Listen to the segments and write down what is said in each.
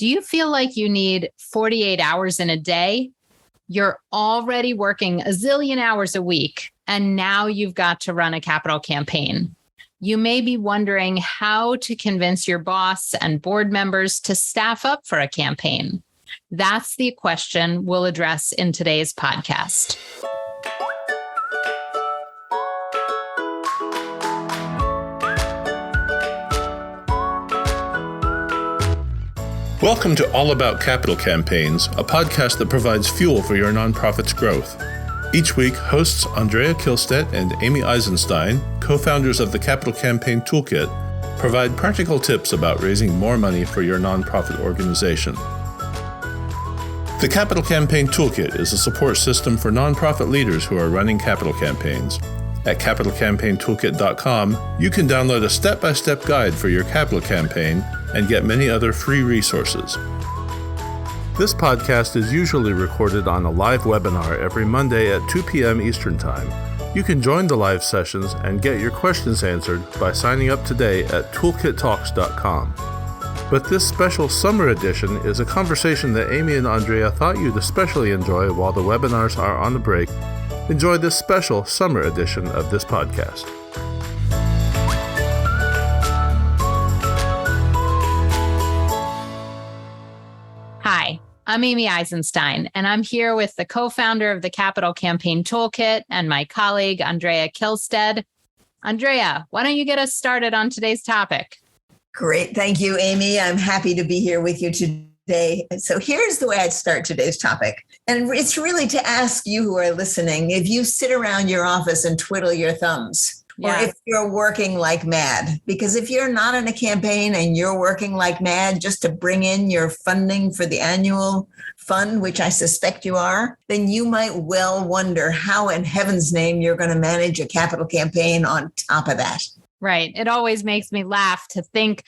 Do you feel like you need 48 hours in a day? You're already working a zillion hours a week, and now you've got to run a capital campaign. You may be wondering how to convince your boss and board members to staff up for a campaign. That's the question we'll address in today's podcast. Welcome to All About Capital Campaigns, a podcast that provides fuel for your nonprofit's growth. Each week, hosts Andrea Kihlstedt and Amy Eisenstein, co-founders of the Capital Campaign Toolkit, provide practical tips about raising more money for your nonprofit organization. The Capital Campaign Toolkit is a support system for nonprofit leaders who are running capital campaigns. At capitalcampaigntoolkit.com, you can download a step-by-step guide for your capital campaign and get many other free resources. This podcast is usually recorded on a live webinar every Monday at 2 p.m. Eastern Time. You can join the live sessions and get your questions answered by signing up today at toolkittalks.com. But this special summer edition is a conversation that Amy and Andrea thought you'd especially enjoy while the webinars are on the break. Enjoy this special summer edition of this podcast. Hi, I'm Amy Eisenstein, and I'm here with the co-founder of the Capital Campaign Toolkit and my colleague, Andrea Kihlstedt. Andrea, why don't you get us started on today's topic? Great. Thank you, Amy. I'm happy to be here with you today. So here's the way I'd start today's topic. And it's really to ask you who are listening, if you sit around your office and twiddle your thumbs, or if you're working like mad. Because if you're not in a campaign and you're working like mad just to bring in your funding for the annual fund, which I suspect you are, then you might well wonder how in heaven's name you're going to manage a capital campaign on top of that. Right. It always makes me laugh to think,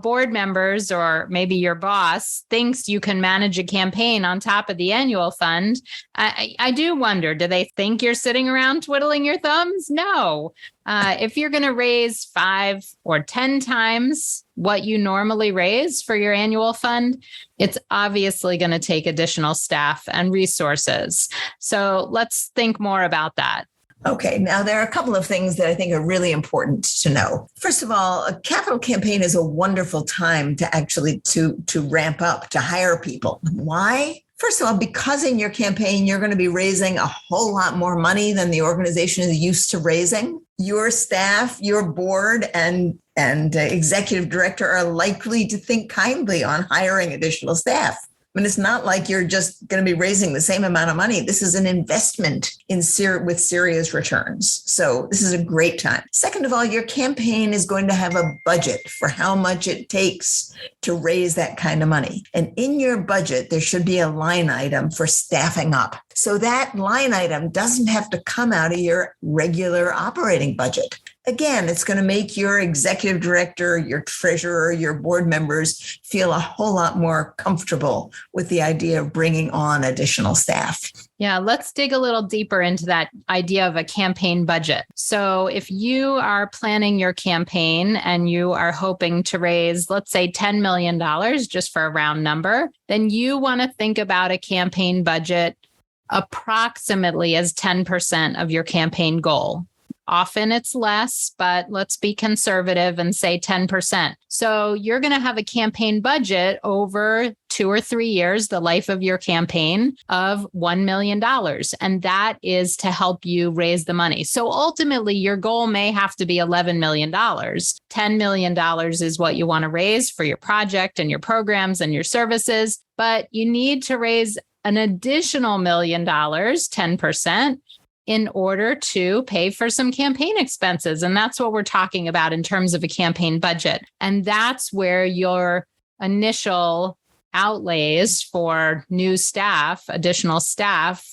board members or maybe your boss thinks you can manage a campaign on top of the annual fund. I do wonder, do they think you're sitting around twiddling your thumbs? No. If you're going to raise 5 or 10 times what you normally raise for your annual fund, it's obviously going to take additional staff and resources. So let's think more about that. Okay, now there are a couple of things that I think are really important to know. First of all, a capital campaign is a wonderful time to actually to ramp up, to hire people. Why? First of all, because in your campaign, you're going to be raising a whole lot more money than the organization is used to raising. Your staff, your board, and executive director are likely to think kindly on hiring additional staff. I mean, it's not like you're just going to be raising the same amount of money. This is an investment with serious returns. So this is a great time. Second of all, your campaign is going to have a budget for how much it takes to raise that kind of money. And in your budget, there should be a line item for staffing up. So that line item doesn't have to come out of your regular operating budget. Again, it's going to make your executive director, your treasurer, your board members feel a whole lot more comfortable with the idea of bringing on additional staff. Yeah, let's dig a little deeper into that idea of a campaign budget. So if you are planning your campaign and you are hoping to raise, let's say $10 million, just for a round number, then you want to think about a campaign budget approximately as 10% of your campaign goal. Often it's less, but let's be conservative and say 10%. So you're going to have a campaign budget over 2 or 3 years, the life of your campaign, of $1 million. And that is to help you raise the money. So ultimately, your goal may have to be $11 million. $10 million is what you want to raise for your project and your programs and your services. But you need to raise an additional $1 million, 10%. In order to pay for some campaign expenses. And that's what we're talking about in terms of a campaign budget. And that's where your initial outlays for new staff, additional staff,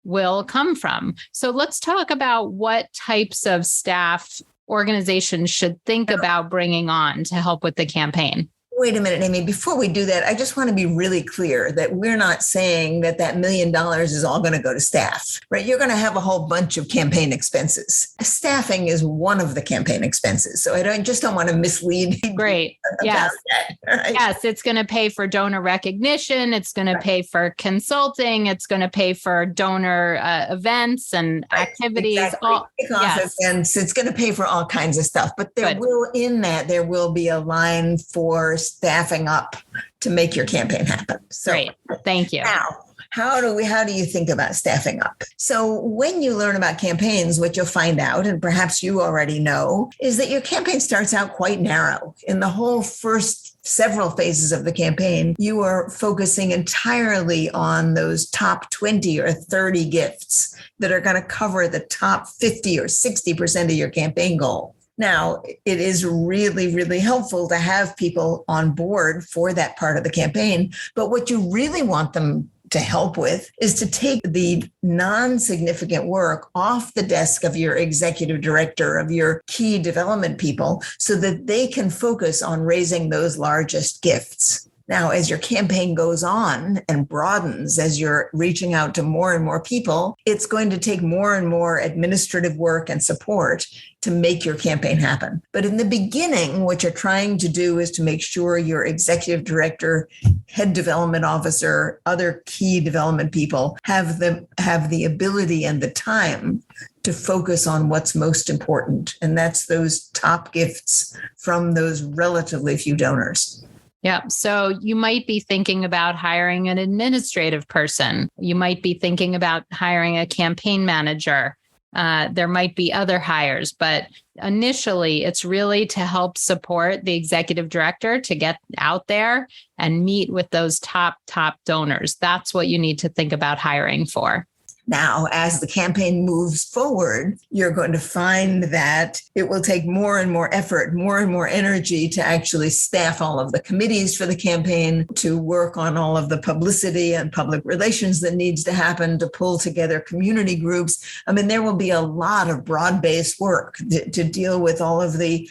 will come from. So let's talk about what types of staff organizations should think about bringing on to help with the campaign. Wait a minute, Amy. Before we do that, I just want to be really clear that we're not saying that $1 million is all going to go to staff, right? You're going to have a whole bunch of campaign expenses. Staffing is one of the campaign expenses. So I don't want to mislead. Great. Yes. That, right? Yes. It's going to pay for donor recognition. It's going to pay for consulting. It's going to pay for donor events and activities. Exactly. Events. It's going to pay for all kinds of stuff. But there will be a line for staffing up to make your campaign happen. So, great. Thank you. Now, how do you think about staffing up? So when you learn about campaigns, what you'll find out, and perhaps you already know, is that your campaign starts out quite narrow. In the whole first several phases of the campaign, you are focusing entirely on those top 20 or 30 gifts that are going to cover the top 50 or 60% of your campaign goal. Now, it is really, really helpful to have people on board for that part of the campaign. But what you really want them to help with is to take the non-significant work off the desk of your executive director, of your key development people, so that they can focus on raising those largest gifts. Now, as your campaign goes on and broadens, as you're reaching out to more and more people, it's going to take more and more administrative work and support to make your campaign happen. But in the beginning, what you're trying to do is to make sure your executive director, head development officer, other key development people have the ability and the time to focus on what's most important. And that's those top gifts from those relatively few donors. Yeah. So you might be thinking about hiring an administrative person. You might be thinking about hiring a campaign manager. There might be other hires, but initially it's really to help support the executive director to get out there and meet with those top donors. That's what you need to think about hiring for. Now, as the campaign moves forward, you're going to find that it will take more and more effort, more and more energy to actually staff all of the committees for the campaign, to work on all of the publicity and public relations that needs to happen, to pull together community groups. I mean, there will be a lot of broad-based work to deal with all of the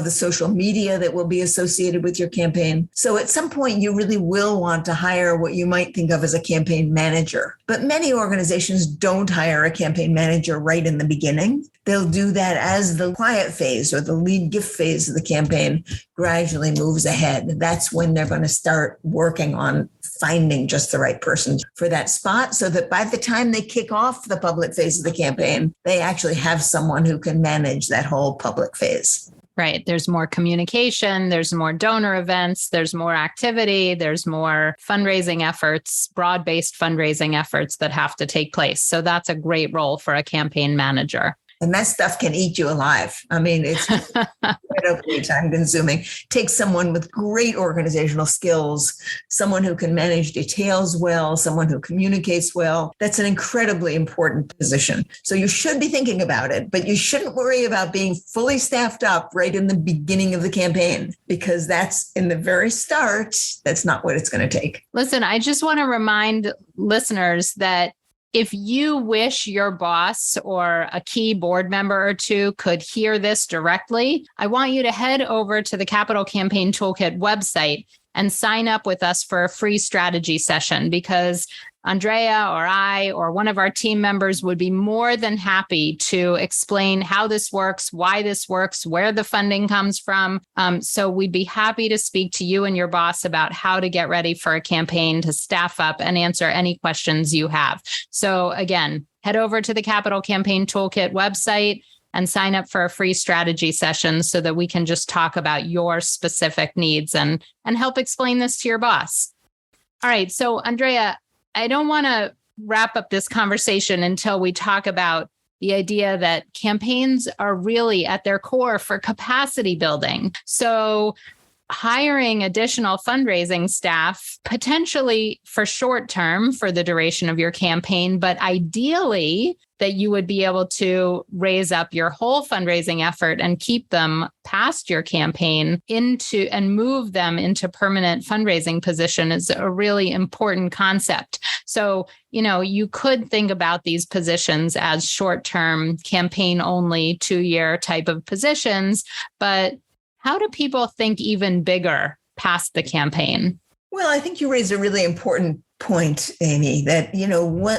social media that will be associated with your campaign. So at some point, you really will want to hire what you might think of as a campaign manager. But many organizations don't hire a campaign manager right in the beginning. They'll do that as the quiet phase or the lead gift phase of the campaign gradually moves ahead. That's when they're going to start working on finding just the right person for that spot, so that by the time they kick off the public phase of the campaign, they actually have someone who can manage that whole public phase. Right. There's more communication, there's more donor events, there's more activity, there's more fundraising efforts, broad-based fundraising efforts that have to take place. So that's a great role for a campaign manager. And that stuff can eat you alive. I mean, it's incredibly time consuming. Take someone with great organizational skills, someone who can manage details well, someone who communicates well. That's an incredibly important position. So you should be thinking about it, but you shouldn't worry about being fully staffed up right in the beginning of the campaign, because that's in the very start. That's not what it's going to take. Listen, I just want to remind listeners that if you wish your boss or a key board member or two could hear this directly, I want you to head over to the Capital Campaign Toolkit website and sign up with us for a free strategy session, because Andrea or I or one of our team members would be more than happy to explain how this works, why this works, where the funding comes from. So we'd be happy to speak to you and your boss about how to get ready for a campaign, to staff up and answer any questions you have. So again, head over to the Capital Campaign Toolkit website and sign up for a free strategy session so that we can just talk about your specific needs and help explain this to your boss. All right. So Andrea, I don't want to wrap up this conversation until we talk about the idea that campaigns are really at their core for capacity building. So hiring additional fundraising staff, potentially for short term for the duration of your campaign, but ideally that you would be able to raise up your whole fundraising effort and keep them past your campaign into and move them into permanent fundraising position is a really important concept. So, you could think about these positions as short-term campaign only 2-year type of positions, but how do people think even bigger past the campaign? Well, I think you raised a really important point, Amy, that,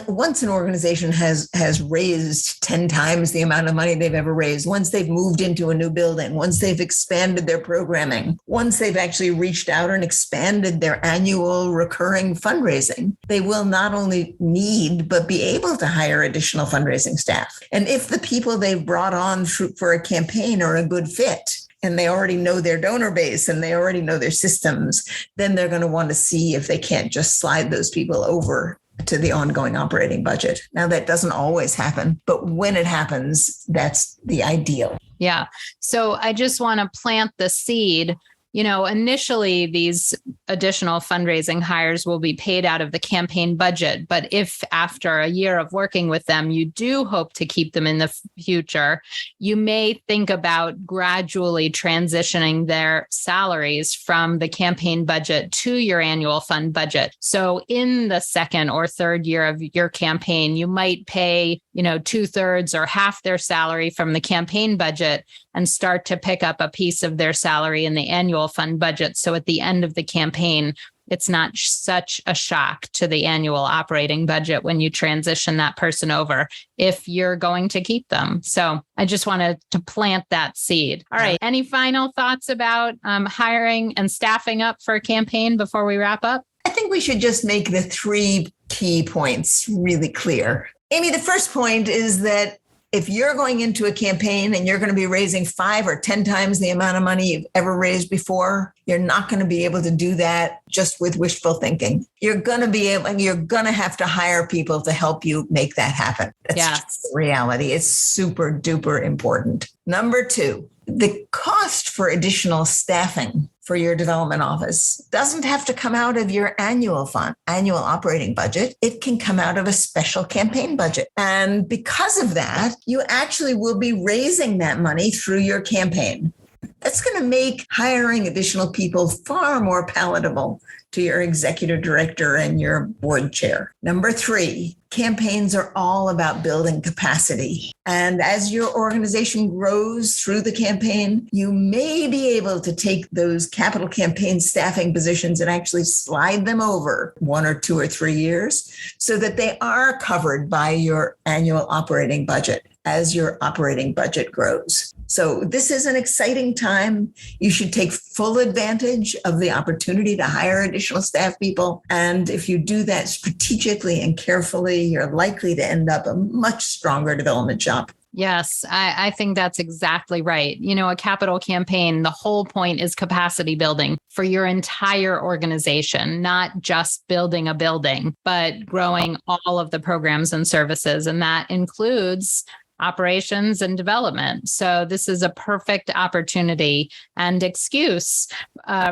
once an organization has raised 10 times the amount of money they've ever raised, once they've moved into a new building, once they've expanded their programming, once they've actually reached out and expanded their annual recurring fundraising, they will not only need, but be able to hire additional fundraising staff. And if the people they've brought on for a campaign are a good fit, and they already know their donor base and they already know their systems, then they're going to want to see if they can't just slide those people over to the ongoing operating budget. Now, that doesn't always happen, but when it happens, that's the ideal. Yeah. So I just want to plant the seed. Initially, these additional fundraising hires will be paid out of the campaign budget. But if after a year of working with them, you do hope to keep them in the future, you may think about gradually transitioning their salaries from the campaign budget to your annual fund budget. So in the second or third year of your campaign, you might pay, 2/3 or half their salary from the campaign budget and start to pick up a piece of their salary in the annual fund budget. So at the end of the campaign, it's not such a shock to the annual operating budget when you transition that person over, if you're going to keep them. So I just wanted to plant that seed. All right. Any final thoughts about hiring and staffing up for a campaign before we wrap up? I think we should just make the 3 key points really clear. Amy, the first point is that if you're going into a campaign and you're going to be raising 5 or 10 times the amount of money you've ever raised before, you're not going to be able to do that just with wishful thinking. You're going to have to hire people to help you make that happen. That's just the reality. It's super duper important. Number 2, the cost for additional staffing for your development office doesn't have to come out of your annual operating budget. It can come out of a special campaign budget. And because of that, you actually will be raising that money through your campaign. That's going to make hiring additional people far more palatable to your executive director and your board chair. Number 3, campaigns are all about building capacity. And as your organization grows through the campaign, you may be able to take those capital campaign staffing positions and actually slide them over 1 or 2 or 3 years so that they are covered by your annual operating budget as your operating budget grows. So this is an exciting time. You should take full advantage of the opportunity to hire additional staff people. And if you do that strategically and carefully, you're likely to end up a much stronger development shop. Yes, I think that's exactly right. A capital campaign, the whole point is capacity building for your entire organization, not just building a building, but growing all of the programs and services. And that includes operations and development. So this is a perfect opportunity and excuse,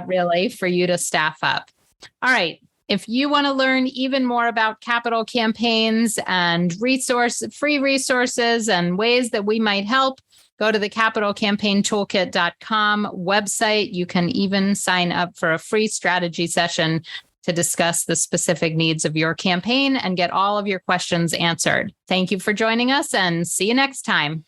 really, for you to staff up. All right. If you want to learn even more about capital campaigns and free resources and ways that we might help, go to the capitalcampaigntoolkit.com website. You can even sign up for a free strategy session to discuss the specific needs of your campaign and get all of your questions answered. Thank you for joining us and see you next time.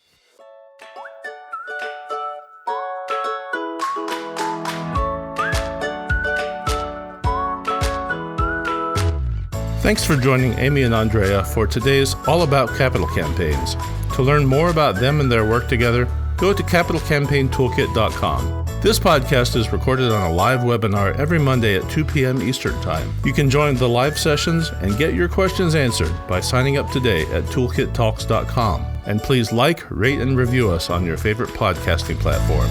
Thanks for joining Amy and Andrea for today's All About Capital Campaigns. To learn more about them and their work together, go to capitalcampaigntoolkit.com. This podcast is recorded on a live webinar every Monday at 2 p.m. Eastern Time. You can join the live sessions and get your questions answered by signing up today at toolkittalks.com. And please like, rate, and review us on your favorite podcasting platform.